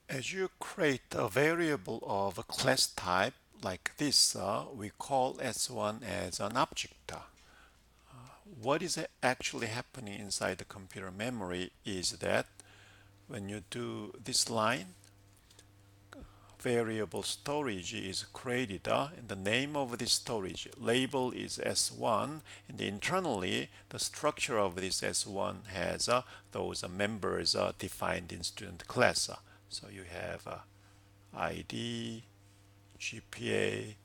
As you create a variable of a class type like this, we call S1 as an object. What is actually happening inside the computer memory is that when you do this line, variable storage is created, and the name of this storage label is S1, and internally the structure of this S1 has those members defined in student class. So you have ID, GPA,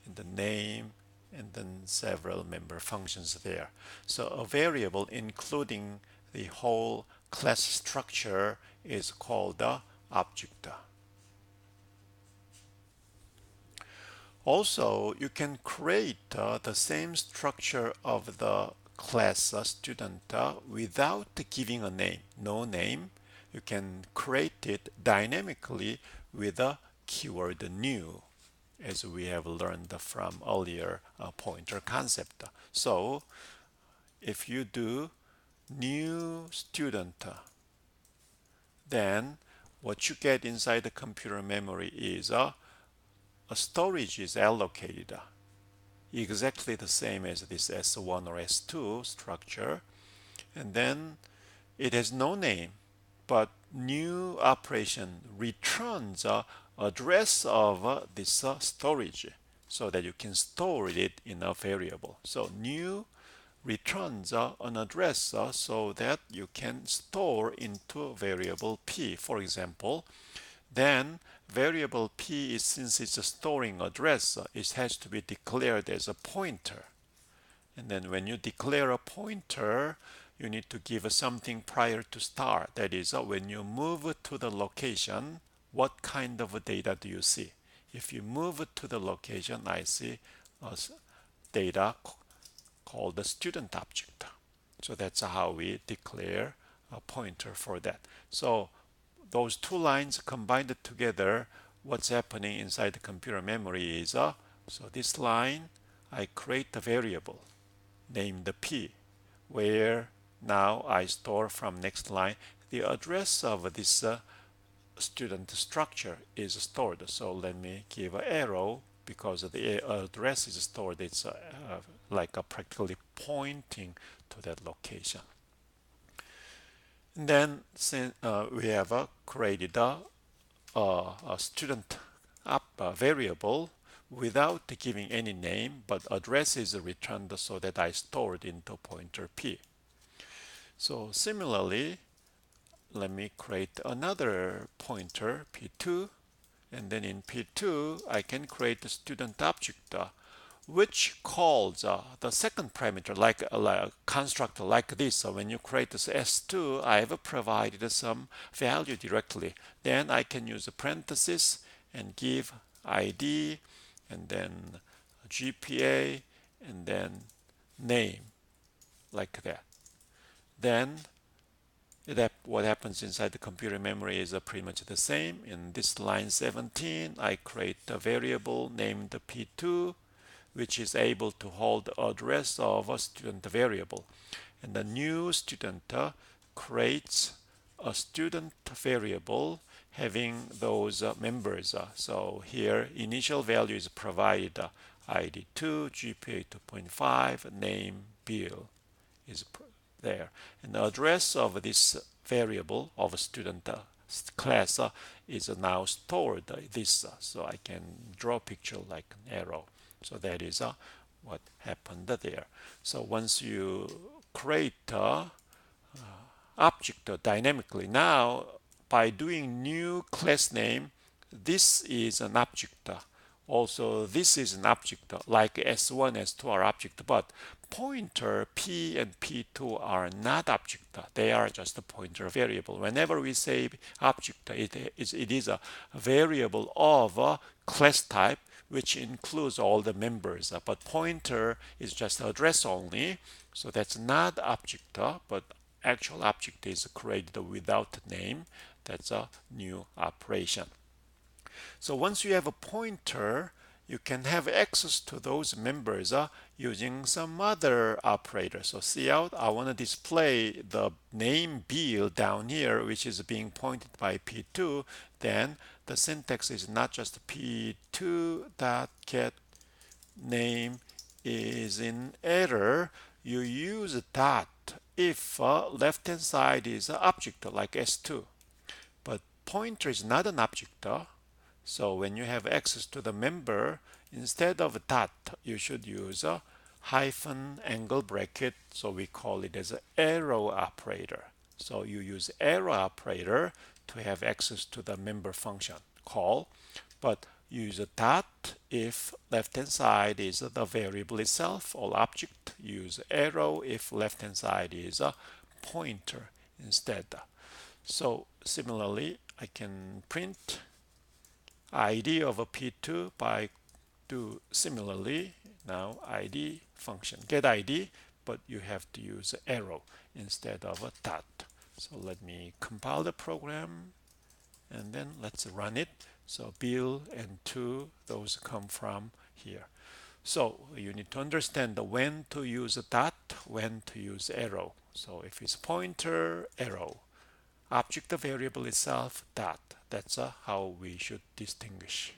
and the name, and then several member functions there. So a variable including the whole class structure is called the object. Also, you can create the same structure of the class student without giving a name, no name. You can create it dynamically with a keyword new, as we have learned from earlier pointer concept. So if you do new student, then what you get inside the computer memory is a storage is allocated exactly the same as this S1 or S2 structure, and then it has no name, but new operation returns a address of this storage so that you can store it in a variable. So new returns an address so that you can store into a variable p. For example, then variable p is, since it's a storing address, it has to be declared as a pointer. And then when you declare a pointer, you need to give something prior to start. That is, when you move to the location, what kind of data do you see? If you move to the location, I see data called the student object. So that's how we declare a pointer for that. So those two lines combined together, what's happening inside the computer memory is, so this line, I create a variable named p, where now I store from next line the address of this student structure is stored. So let me give an arrow because the address is stored. It's like a practically pointing to that location. And then since we have created a student variable without giving any name, but address is returned so that I stored into pointer p. So similarly, let me create another pointer p2, and then in p2 I can create a student object which calls the second parameter like a constructor like this. So when you create this s2, I have provided some value directly. Then I can use a parenthesis and give id, and then GPA, and then name, like that. Then that what happens inside the computer memory is pretty much the same. In this line 17, I create a variable named p2, which is able to hold the address of a student variable. And the new student creates a student variable having those members. So here initial value is provided, ID 2, GPA 2.5, name Bill is there. And the address of this variable of a student class is now stored this. So I can draw a picture like an arrow. So that is what happened there. So once you create object dynamically, now by doing new class name, this is an object. Also, this is an object like S1, S2 are object, but pointer P and P2 are not object. They are just a pointer variable. Whenever we say object, it is a variable of a class type which includes all the members. But pointer is just address only, so that's not object, but actual object is created without name. That's a new operation. So once you have a pointer, you can have access to those members using some other operator. So see out, I want to display the name Bill down here, which is being pointed by P2. Then the syntax is not just P2 dot get name is in error. You use dot if left hand side is an object like S2. But pointer is not an object. So when you have access to the member, instead of dot, you should use a hyphen angle bracket. So we call it as an arrow operator. So you use arrow operator to have access to the member function call, but use a dot if left hand side is the variable itself or object. Use arrow if left hand side is a pointer instead. So similarly, I can print ID of a P2 by do similarly. Now ID function get ID, but you have to use arrow instead of a dot. So let me compile the program and then let's run it. So Bill and 2, those come from here. So you need to understand when to use a dot, when to use arrow. So if it's pointer, arrow. Object the variable itself, dot. That's how we should distinguish.